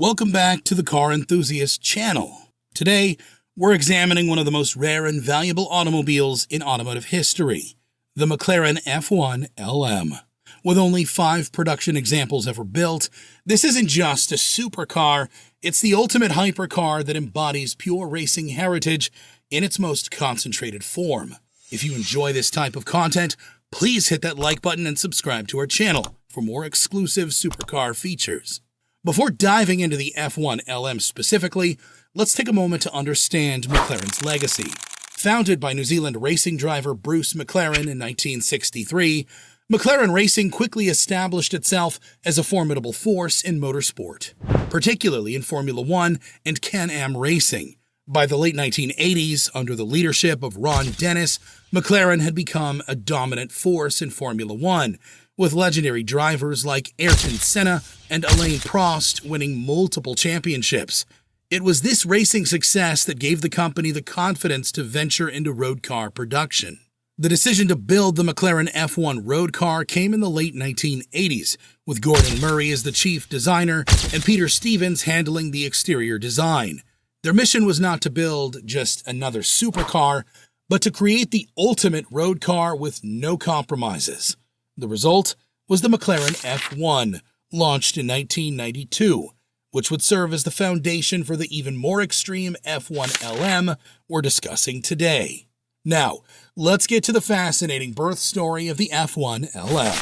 Welcome back to the Car Enthusiast channel. Today, we're examining one of the most rare and valuable automobiles in automotive history, the McLaren F1 LM. With only 5 production examples ever built, this isn't just a supercar, it's the ultimate hypercar that embodies pure racing heritage in its most concentrated form. If you enjoy this type of content, please hit that like button and subscribe to our channel for more exclusive supercar features. Before diving into the F1 LM specifically, let's take a moment to understand McLaren's legacy. Founded by New Zealand racing driver Bruce McLaren in 1963, McLaren Racing quickly established itself as a formidable force in motorsport, particularly in Formula One and Can-Am racing. By the late 1980s, under the leadership of Ron Dennis, McLaren had become a dominant force in Formula One, with legendary drivers like Ayrton Senna and Alain Prost winning multiple championships. It was this racing success that gave the company the confidence to venture into road car production. The decision to build the McLaren F1 road car came in the late 1980s, with Gordon Murray as the chief designer and Peter Stevens handling the exterior design. Their mission was not to build just another supercar, but to create the ultimate road car with no compromises. The result was the McLaren F1, launched in 1992, which would serve as the foundation for the even more extreme F1 LM we're discussing today. Now, let's get to the fascinating birth story of the F1 LM.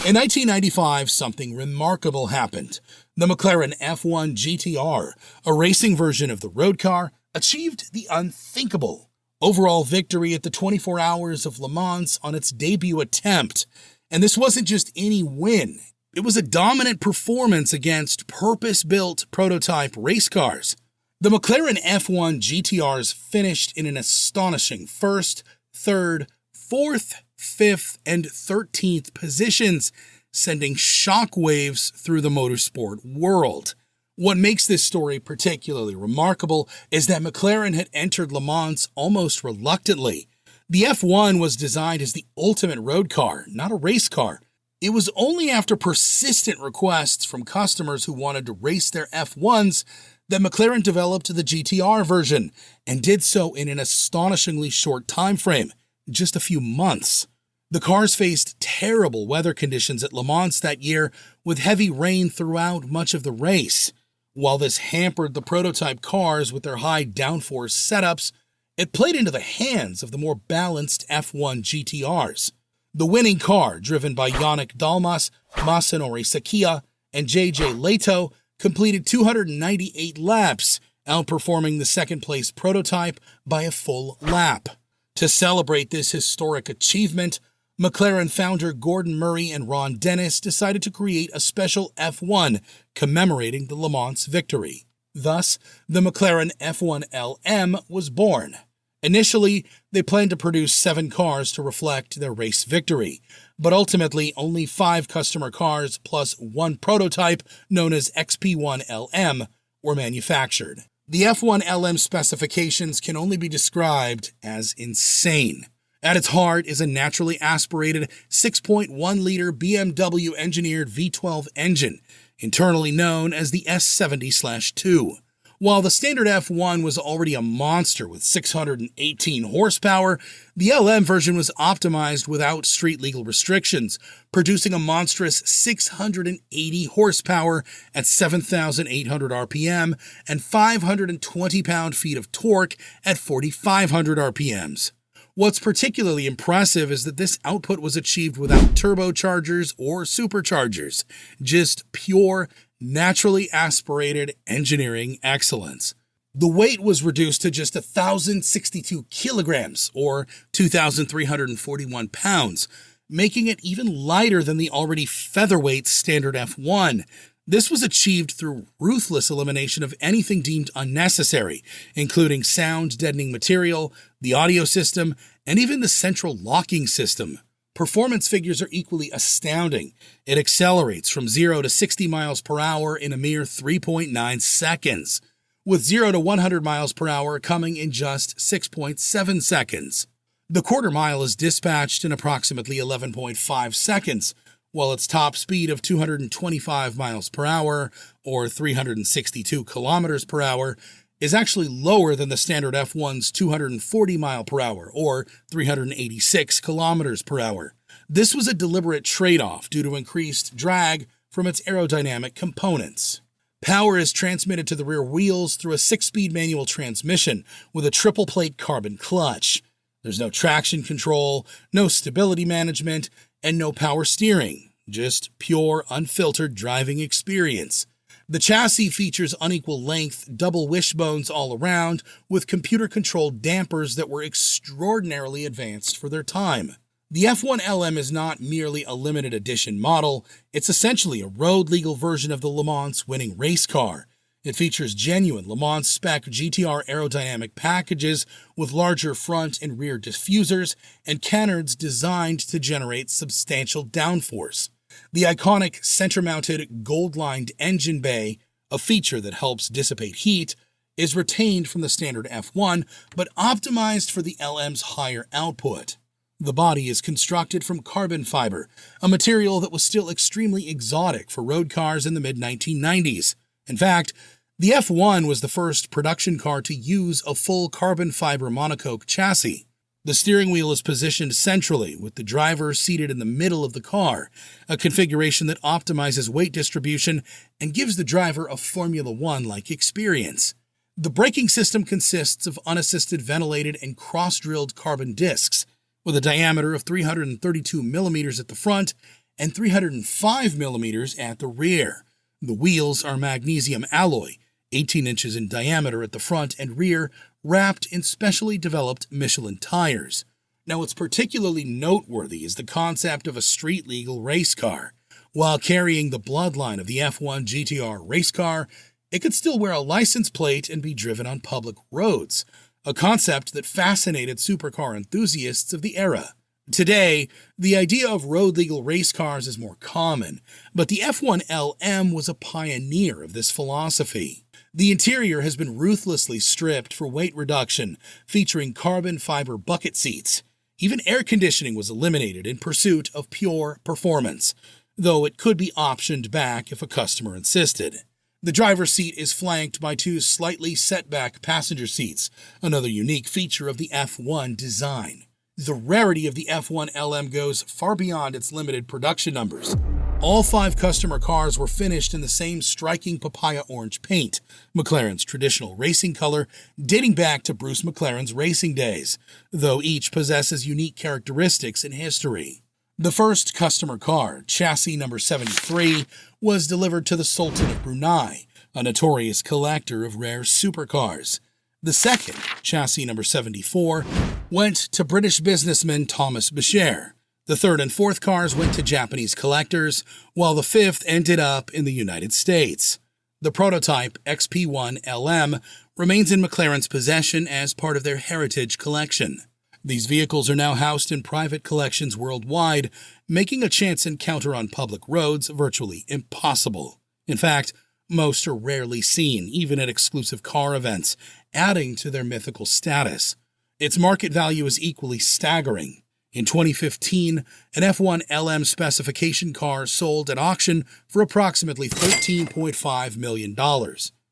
In 1995, something remarkable happened. The McLaren F1 GTR, a racing version of the road car, achieved the unthinkable overall victory at the 24 Hours of Le Mans on its debut attempt. And this wasn't just any win. It was a dominant performance against purpose-built prototype race cars. The McLaren F1 GTRs finished in an astonishing 1st, 3rd, 4th, 5th, and 13th positions, sending shockwaves through the motorsport world. What makes this story particularly remarkable is that McLaren had entered Le Mans almost reluctantly. The F1 was designed as the ultimate road car, not a race car. It was only after persistent requests from customers who wanted to race their F1s that McLaren developed the GTR version, and did so in an astonishingly short time frame, just a few months. The cars faced terrible weather conditions at Le Mans that year, with heavy rain throughout much of the race. While this hampered the prototype cars with their high downforce setups, it played into the hands of the more balanced F1 GTRs. The winning car, driven by Yannick Dalmas, Masanori Sakia, and JJ Leto, completed 298 laps, outperforming the second-place prototype by a full lap. To celebrate this historic achievement, McLaren founder Gordon Murray and Ron Dennis decided to create a special F1 commemorating the Le Mans victory. Thus, the McLaren F1 LM was born. Initially, they planned to produce 7 cars to reflect their race victory, but ultimately only 5 customer cars plus 1 prototype known as XP1LM were manufactured. The F1 LM specifications can only be described as insane. At its heart is a naturally aspirated 6.1-liter BMW engineered V12 engine, internally known as the S70/2. While the standard F1 was already a monster with 618 horsepower, the LM version was optimized without street-legal restrictions, producing a monstrous 680 horsepower at 7,800 RPM and 520 pound-feet of torque at 4,500 RPMs. What's particularly impressive is that this output was achieved without turbochargers or superchargers, just pure, naturally aspirated engineering excellence. The weight was reduced to just 1,062 kilograms, or 2,341 pounds, making it even lighter than the already featherweight standard F1. This was achieved through ruthless elimination of anything deemed unnecessary, including sound-deadening material, the audio system, and even the central locking system. Performance figures are equally astounding. It accelerates from 0 to 60 miles per hour in a mere 3.9 seconds, with 0 to 100 miles per hour coming in just 6.7 seconds. The quarter mile is dispatched in approximately 11.5 seconds, While its top speed of 225 miles per hour, or 362 kilometers per hour, is actually lower than the standard F1's 240 mile per hour, or 386 kilometers per hour. This was a deliberate trade-off due to increased drag from its aerodynamic components. Power is transmitted to the rear wheels through a 6-speed manual transmission with a triple-plate carbon clutch. There's no traction control, no stability management, and no power steering, just pure, unfiltered driving experience. The chassis features unequal length, double wishbones all around, with computer-controlled dampers that were extraordinarily advanced for their time. The F1 LM is not merely a limited edition model, it's essentially a road-legal version of the Le Mans winning race car. It features genuine Le Mans spec GTR aerodynamic packages with larger front and rear diffusers and canards designed to generate substantial downforce. The iconic center-mounted gold-lined engine bay, a feature that helps dissipate heat, is retained from the standard F1 but optimized for the LM's higher output. The body is constructed from carbon fiber, a material that was still extremely exotic for road cars in the mid-1990s. In fact, the F1 was the first production car to use a full carbon fiber monocoque chassis. The steering wheel is positioned centrally, with the driver seated in the middle of the car, a configuration that optimizes weight distribution and gives the driver a Formula One-like experience. The braking system consists of unassisted ventilated and cross-drilled carbon discs, with a diameter of 332 millimeters at the front and 305 millimeters at the rear. The wheels are magnesium alloy, 18 inches in diameter at the front and rear, wrapped in specially developed Michelin tires. Now, what's particularly noteworthy is the concept of a street-legal race car. While carrying the bloodline of the F1 GTR race car, it could still wear a license plate and be driven on public roads, a concept that fascinated supercar enthusiasts of the era. Today, the idea of road-legal race cars is more common, but the F1 LM was a pioneer of this philosophy. The interior has been ruthlessly stripped for weight reduction, featuring carbon fiber bucket seats. Even air conditioning was eliminated in pursuit of pure performance, though it could be optioned back if a customer insisted. The driver's seat is flanked by 2 slightly set-back passenger seats, another unique feature of the F1 design. The rarity of the F1 LM goes far beyond its limited production numbers. All 5 customer cars were finished in the same striking papaya orange paint, McLaren's traditional racing color dating back to Bruce McLaren's racing days, though each possesses unique characteristics in history. The first customer car, chassis number 73, was delivered to the Sultan of Brunei, a notorious collector of rare supercars. The second, chassis number 74, went to British businessman Thomas Becher. The third and fourth cars went to Japanese collectors, while the fifth ended up in the United States. The prototype XP1 LM remains in McLaren's possession as part of their heritage collection. These vehicles are now housed in private collections worldwide, making a chance encounter on public roads virtually impossible. In fact, most are rarely seen, even at exclusive car events, adding to their mythical status. Its market value is equally staggering. In 2015, an F1 LM specification car sold at auction for approximately $13.5 million.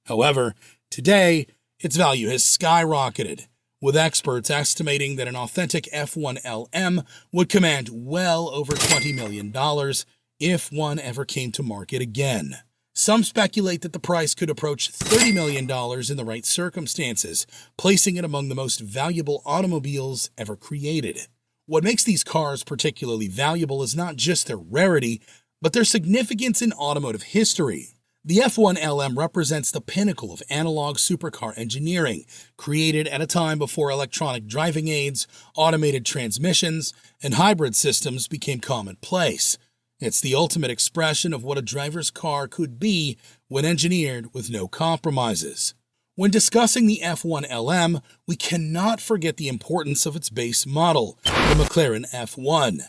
However, today, its value has skyrocketed, with experts estimating that an authentic F1 LM would command well over $20 million if one ever came to market again. Some speculate that the price could approach $30 million in the right circumstances, placing it among the most valuable automobiles ever created. What makes these cars particularly valuable is not just their rarity, but their significance in automotive history. The F1 LM represents the pinnacle of analog supercar engineering, created at a time before electronic driving aids, automated transmissions, and hybrid systems became commonplace. It's the ultimate expression of what a driver's car could be when engineered with no compromises. When discussing the F1 LM, we cannot forget the importance of its base model, the McLaren F1.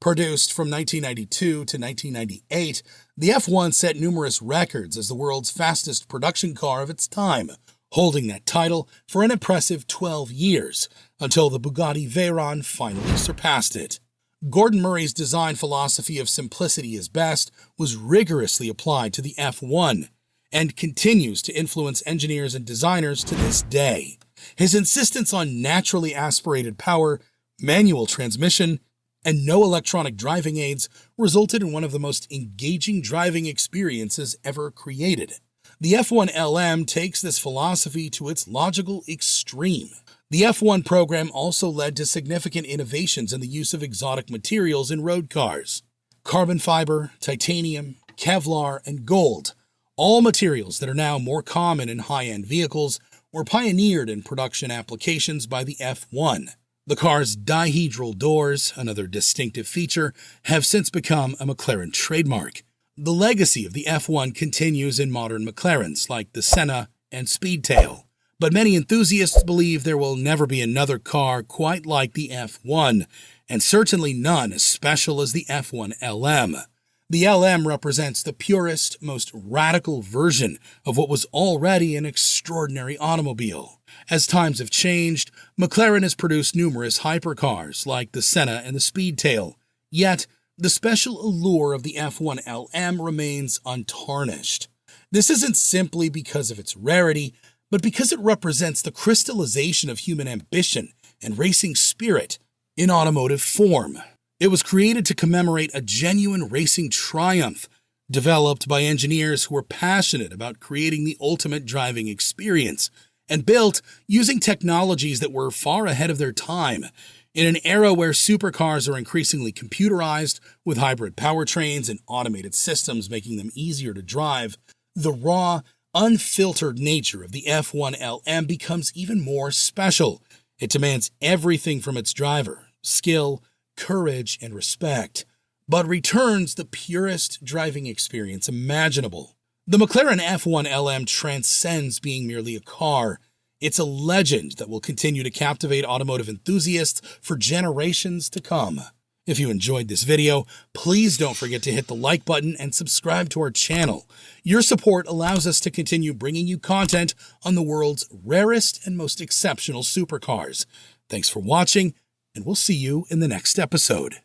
Produced from 1992 to 1998, the F1 set numerous records as the world's fastest production car of its time, holding that title for an impressive 12 years, until the Bugatti Veyron finally surpassed it. Gordon Murray's design philosophy of simplicity is best was rigorously applied to the F1 and continues to influence engineers and designers to this day. His insistence on naturally aspirated power, manual transmission, and no electronic driving aids resulted in one of the most engaging driving experiences ever created. The F1 LM takes this philosophy to its logical extreme. The F1 program also led to significant innovations in the use of exotic materials in road cars. Carbon fiber, titanium, Kevlar, and gold, all materials that are now more common in high-end vehicles, were pioneered in production applications by the F1. The car's dihedral doors, another distinctive feature, have since become a McLaren trademark. The legacy of the F1 continues in modern McLarens like the Senna and Speedtail, but many enthusiasts believe there will never be another car quite like the F1, and certainly none as special as the F1 LM. The LM represents the purest, most radical version of what was already an extraordinary automobile. As times have changed, McLaren has produced numerous hypercars like the Senna and the Speedtail, yet the special allure of the F1 LM remains untarnished. This isn't simply because of its rarity, but because it represents the crystallization of human ambition and racing spirit in automotive form. It was created to commemorate a genuine racing triumph, developed by engineers who were passionate about creating the ultimate driving experience, and built using technologies that were far ahead of their time. In an era where supercars are increasingly computerized, with hybrid powertrains and automated systems making them easier to drive, the raw, unfiltered nature of the F1 LM becomes even more special. It demands everything from its driver: skill, courage, and respect, but returns the purest driving experience imaginable. The McLaren F1 LM transcends being merely a car. It's a legend that will continue to captivate automotive enthusiasts for generations to come. If you enjoyed this video, please don't forget to hit the like button and subscribe to our channel. Your support allows us to continue bringing you content on the world's rarest and most exceptional supercars. Thanks for watching, and we'll see you in the next episode.